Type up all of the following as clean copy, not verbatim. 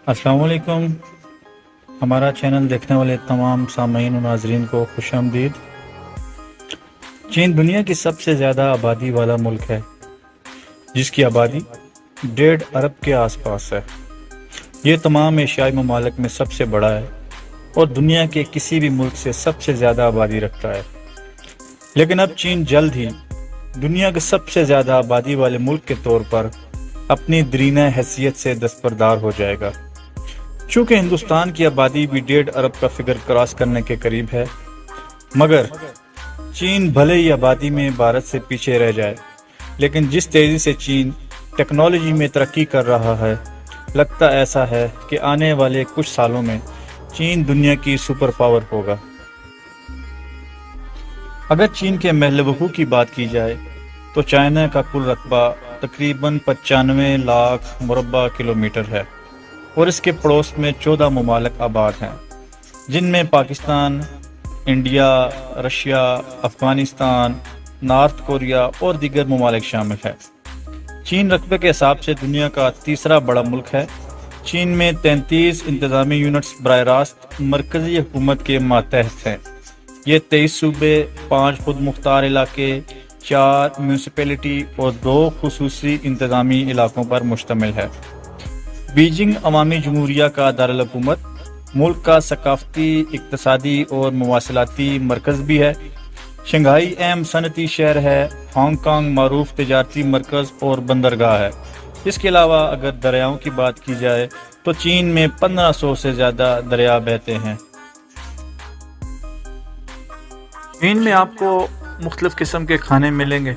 السلام علیکم۔ ہمارا چینل دیکھنے والے تمام سامعین و ناظرین کو خوش آمدید۔ چین دنیا کی سب سے زیادہ آبادی والا ملک ہے، جس کی آبادی 1.5 ارب کے آس پاس ہے۔ یہ تمام ایشیائی ممالک میں سب سے بڑا ہے اور دنیا کے کسی بھی ملک سے سب سے زیادہ آبادی رکھتا ہے۔ لیکن اب چین جلد ہی دنیا کے سب سے زیادہ آبادی والے ملک کے طور پر اپنی دیرینہ حیثیت سے دستبردار ہو جائے گا۔ چونکہ ہندوستان کی آبادی بھی 1.5 ارب کا فگر کراس کرنے کے قریب ہے، مگر چین بھلے ہی آبادی میں بھارت سے پیچھے رہ جائے، لیکن جس تیزی سے چین ٹیکنالوجی میں ترقی کر رہا ہے، لگتا ایسا ہے کہ آنے والے کچھ سالوں میں چین دنیا کی سپر پاور ہوگا۔ اگر چین کے محل وقوع کی بات کی جائے تو چائنا کا کل رقبہ تقریباً 95 لاکھ مربع کلومیٹر ہے اور اس کے پڑوس میں 14 ممالک آباد ہیں، جن میں Pakistan, India, Russia, Afghanistan, north Korea اور دیگر ممالک شامل ہیں۔ چین رقبے کے حساب سے دنیا کا تیسرا بڑا ملک ہے۔ چین میں 33 انتظامی یونٹس براہ راست مرکزی حکومت کے ماتحت ہیں۔ یہ 23 صوبے، 5 خود مختار علاقے، 4 میونسپلٹی اور 2 خصوصی انتظامی علاقوں پر مشتمل ہے۔ بیجنگ عوامی جمہوریہ کا دارالحکومت، ملک کا ثقافتی، اقتصادی اور مواصلاتی مرکز بھی ہے۔ شنگھائی اہم صنعتی شہر ہے۔ ہانگ کانگ معروف تجارتی مرکز اور بندرگاہ ہے۔ اس کے علاوہ اگر دریاؤں کی بات کی جائے تو چین میں 1500 سے زیادہ دریا بہتے ہیں۔ چین میں آپ کو مختلف قسم کے کھانے ملیں گے۔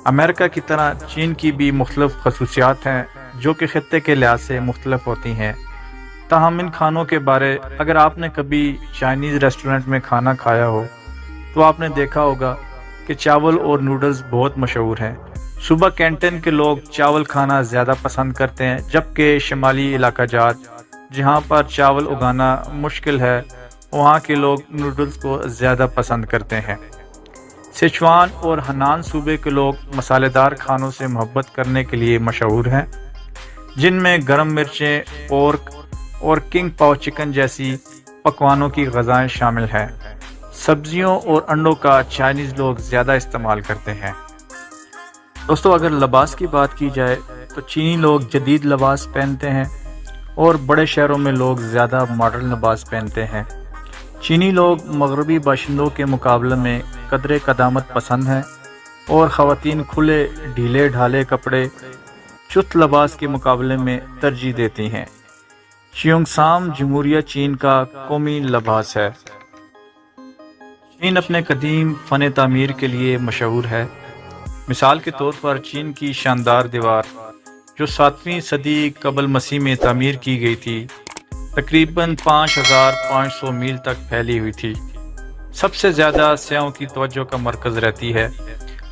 امریکہ کی طرح چین کی بھی مختلف خصوصیات ہیں جو کہ خطے کے لحاظ سے مختلف ہوتی ہیں۔ تاہم ان کھانوں کے بارے اگر آپ نے کبھی چائنیز ریسٹورنٹ میں کھانا کھایا ہو تو آپ نے دیکھا ہوگا کہ چاول اور نوڈلز بہت مشہور ہیں۔ صوبہ کینٹن کے لوگ چاول کھانا زیادہ پسند کرتے ہیں، جبکہ شمالی علاقہ جات جہاں پر چاول اگانا مشکل ہے، وہاں کے لوگ نوڈلز کو زیادہ پسند کرتے ہیں۔ سچوان اور ہنان صوبے کے لوگ مسالے دار کھانوں سے محبت کرنے کے لیے مشہور ہیں، جن میں گرم مرچیں، پورک اور کنگ پاؤ چکن جیسی پکوانوں کی غذائیں شامل ہیں۔ سبزیوں اور انڈوں کا چائنیز لوگ زیادہ استعمال کرتے ہیں۔ دوستو، اگر لباس کی بات کی جائے تو چینی لوگ جدید لباس پہنتے ہیں اور بڑے شہروں میں لوگ زیادہ ماڈرن لباس پہنتے ہیں۔ چینی لوگ مغربی باشندوں کے مقابلے میں قدر قدامت پسند ہیں اور خواتین کھلے ڈھیلے ڈھالے کپڑے چست لباس کے مقابلے میں ترجیح دیتی ہیں۔ چیونگسام جمہوریہ چین کا قومی لباس ہے۔ چین اپنے قدیم فن تعمیر کے لیے مشہور ہے۔ مثال کے طور پر چین کی شاندار دیوار جو 7ویں صدی قبل مسیح میں تعمیر کی گئی تھی، تقریباً 5500 میل تک پھیلی ہوئی تھی۔ سب سے زیادہ سیاحوں کی توجہ کا مرکز رہتی ہے۔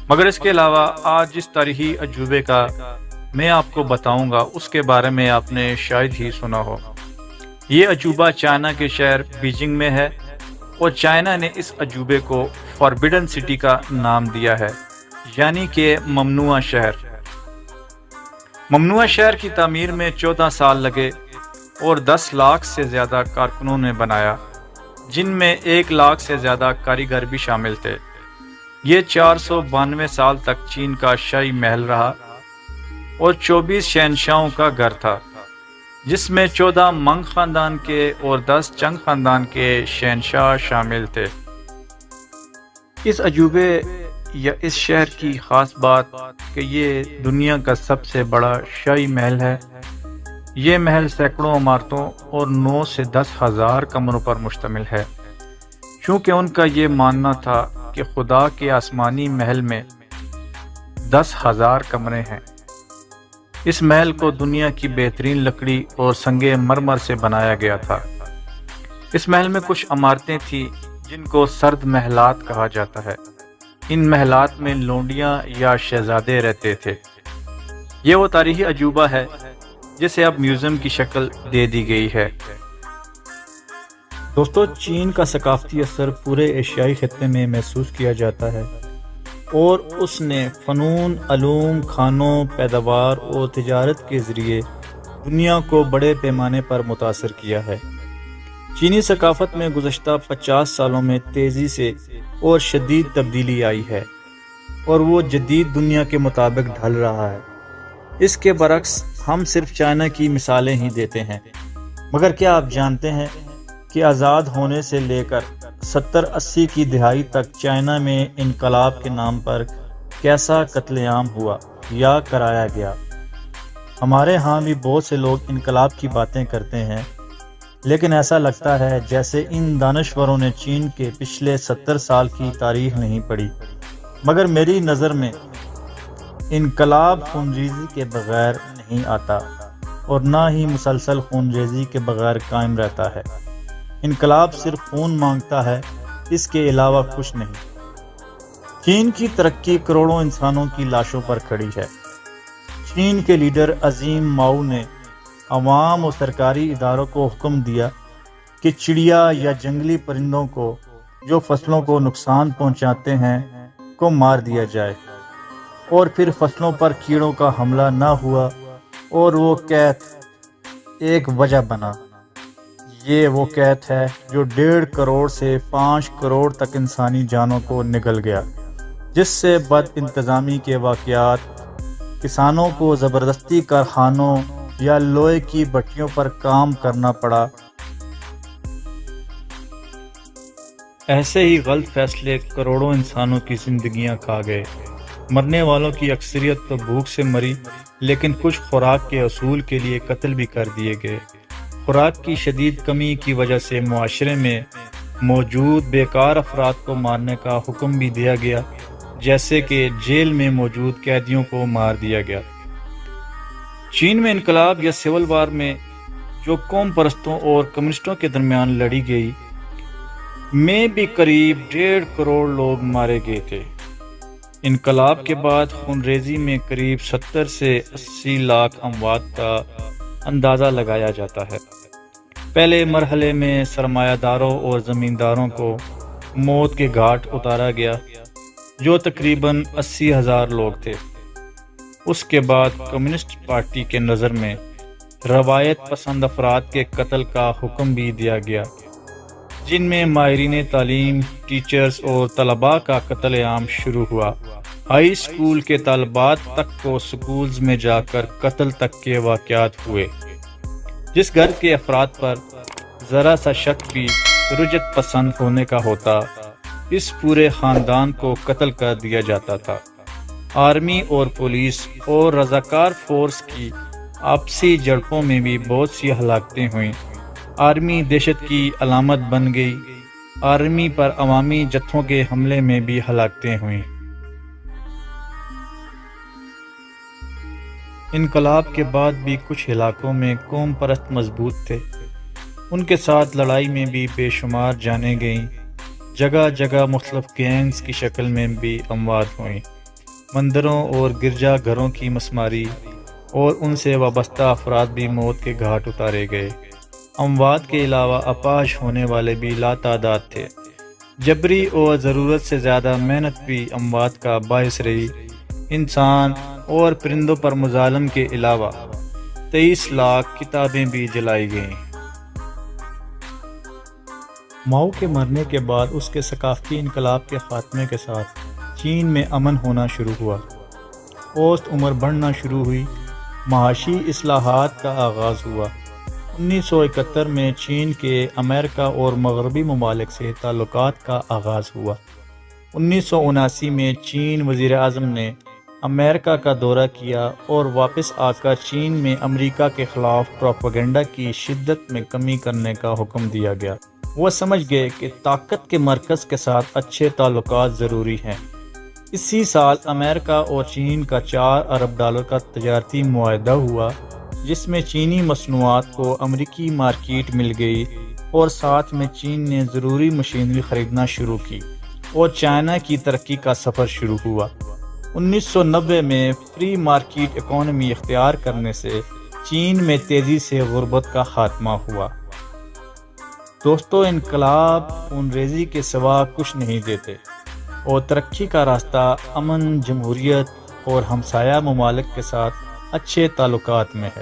مگر اس کے علاوہ آج جس تاریخی عجوبے کا میں آپ کو بتاؤں گا اس کے بارے میں آپ نے شاید ہی سنا ہو۔ یہ عجوبہ چائنا کے شہر بیجنگ میں ہے اور چائنا نے اس عجوبے کو فاربیڈن سٹی کا نام دیا ہے، یعنی کہ ممنوعہ شہر۔ ممنوعہ شہر کی تعمیر میں 14 سال لگے اور 10 لاکھ سے زیادہ کارکنوں نے بنایا، جن میں 1 لاکھ سے زیادہ کاریگر بھی شامل تھے۔ یہ 492 سال تک چین کا شاہی محل رہا اور 24 شہنشاہوں کا گھر تھا، جس میں 14 منگ خاندان کے اور 10 چنگ خاندان کے شہنشاہ شامل تھے۔ اس عجوبے یا اس شہر کی خاص بات کہ یہ دنیا کا سب سے بڑا شاہی محل ہے۔ یہ محل سینکڑوں عمارتوں اور 9 سے 10 ہزار کمروں پر مشتمل ہے، چونکہ ان کا یہ ماننا تھا کہ خدا کے آسمانی محل میں 10,000 کمرے ہیں۔ اس محل کو دنیا کی بہترین لکڑی اور سنگ مرمر سے بنایا گیا تھا۔ اس محل میں کچھ عمارتیں تھیں جن کو سرد محلات کہا جاتا ہے۔ ان محلات میں لونڈیاں یا شہزادے رہتے تھے۔ یہ وہ تاریخی عجوبہ ہے جسے اب میوزیم کی شکل دے دی گئی ہے۔ دوستو، چین کا ثقافتی اثر پورے ایشیائی خطے میں محسوس کیا جاتا ہے اور اس نے فنون، علوم، کھانوں، پیداوار اور تجارت کے ذریعے دنیا کو بڑے پیمانے پر متاثر کیا ہے۔ چینی ثقافت میں گزشتہ 50 سالوں میں تیزی سے اور شدید تبدیلی آئی ہے اور وہ جدید دنیا کے مطابق ڈھل رہا ہے۔ اس کے برعکس ہم صرف چائنا کی مثالیں ہی دیتے ہیں، مگر کیا آپ جانتے ہیں کہ آزاد ہونے سے لے کر 70-80 کی دہائی تک چائنا میں انقلاب کے نام پر کیسا قتل عام ہوا یا کرایا گیا؟ ہمارے ہاں بھی بہت سے لوگ انقلاب کی باتیں کرتے ہیں، لیکن ایسا لگتا ہے جیسے ان دانشوروں نے چین کے پچھلے 70 سال کی تاریخ نہیں پڑھی۔ مگر میری نظر میں انقلاب خونریزی کے بغیر نہیں آتا اور نہ ہی مسلسل خونریزی کے بغیر قائم رہتا ہے۔ انقلاب صرف خون مانگتا ہے، اس کے علاوہ کچھ نہیں۔ چین کی ترقی کروڑوں انسانوں کی لاشوں پر کھڑی ہے۔ چین کے لیڈر عظیم ماؤ نے عوام اور سرکاری اداروں کو حکم دیا کہ چڑیا یا جنگلی پرندوں کو جو فصلوں کو نقصان پہنچاتے ہیں کو مار دیا جائے، اور پھر فصلوں پر کیڑوں کا حملہ نہ ہوا اور وہ قحط ایک وجہ بنا۔ یہ وہ قحط ہے جو 1.5 کروڑ سے 5 کروڑ تک انسانی جانوں کو نگل گیا، جس سے بد انتظامی کے واقعات، کسانوں کو زبردستی کارخانوں یا لوہے کی بھٹیوں پر کام کرنا پڑا۔ ایسے ہی غلط فیصلے کروڑوں انسانوں کی زندگیاں کھا گئے۔ مرنے والوں کی اکثریت تو بھوک سے مری، لیکن کچھ خوراک کے حصول کے لیے قتل بھی کر دیے گئے۔ خوراک کی شدید کمی کی وجہ سے معاشرے میں موجود بیکار افراد کو مارنے کا حکم بھی دیا گیا، جیسے کہ جیل میں موجود قیدیوں کو مار دیا گیا۔ چین میں انقلاب یا سول وار میں جو قوم پرستوں اور کمیونسٹوں کے درمیان لڑی گئی میں بھی قریب 1.5 کروڑ لوگ مارے گئے تھے۔ انقلاب کے بعد خونریزی میں قریب 70 سے 80 لاکھ اموات کا اندازہ لگایا جاتا ہے۔ پہلے مرحلے میں سرمایہ داروں اور زمینداروں کو موت کے گھاٹ اتارا گیا، جو تقریباً 80,000 لوگ تھے۔ اس کے بعد کمیونسٹ پارٹی کے نظر میں روایت پسند افراد کے قتل کا حکم بھی دیا گیا، جن میں ماہرین تعلیم، ٹیچرز اور طلباء کا قتل عام شروع ہوا۔ ہائی اسکول کے طالبات تک کو سکولز میں جا کر قتل تک کے واقعات ہوئے۔ جس گھر کے افراد پر ذرا سا شک بھی رجعت پسند ہونے کا ہوتا، اس پورے خاندان کو قتل کر دیا جاتا تھا۔ آرمی اور پولیس اور رضاکار فورس کی آپسی جھڑپوں میں بھی بہت سی ہلاکتیں ہوئیں۔ آرمی دہشت کی علامت بن گئی۔ آرمی پر عوامی جتھوں کے حملے میں بھی ہلاکتیں ہوئیں۔ انقلاب کے بعد بھی کچھ علاقوں میں قوم پرست مضبوط تھے، ان کے ساتھ لڑائی میں بھی بے شمار جانیں گئیں۔ جگہ جگہ مختلف گینگز کی شکل میں بھی اموات ہوئیں۔ مندروں اور گرجا گھروں کی مسماری اور ان سے وابستہ افراد بھی موت کے گھاٹ اتارے گئے۔ اموات کے علاوہ اپاہج ہونے والے بھی لاتعداد تھے۔ جبری اور ضرورت سے زیادہ محنت بھی اموات کا باعث رہی۔ انسان اور پرندوں پر مظالم کے علاوہ 23 لاکھ کتابیں بھی جلائی گئیں۔ ماؤ کے مرنے کے بعد اس کے ثقافتی انقلاب کے خاتمے کے ساتھ چین میں امن ہونا شروع ہوا، اوسط عمر بڑھنا شروع ہوئی، معاشی اصلاحات کا آغاز ہوا۔ 1971 میں چین کے امریکہ اور مغربی ممالک سے تعلقات کا آغاز ہوا۔ 1979 میں چین وزیر اعظم نے امریکہ کا دورہ کیا اور واپس آ کر چین میں امریکہ کے خلاف پروپیگنڈا کی شدت میں کمی کرنے کا حکم دیا گیا۔ وہ سمجھ گئے کہ طاقت کے مرکز کے ساتھ اچھے تعلقات ضروری ہیں۔ اسی سال امریکہ اور چین کا $4 ارب کا تجارتی معاہدہ ہوا، جس میں چینی مصنوعات کو امریکی مارکیٹ مل گئی اور ساتھ میں چین نے ضروری مشینری خریدنا شروع کی اور چائنا کی ترقی کا سفر شروع ہوا۔ 1990 میں فری مارکیٹ اکانومی اختیار کرنے سے چین میں تیزی سے غربت کا خاتمہ ہوا۔ دوستو، انقلاب خونریزی کے سوا کچھ نہیں دیتے اور ترقی کا راستہ امن، جمہوریت اور ہمسایہ ممالک کے ساتھ اچھے تعلقات میں ہے۔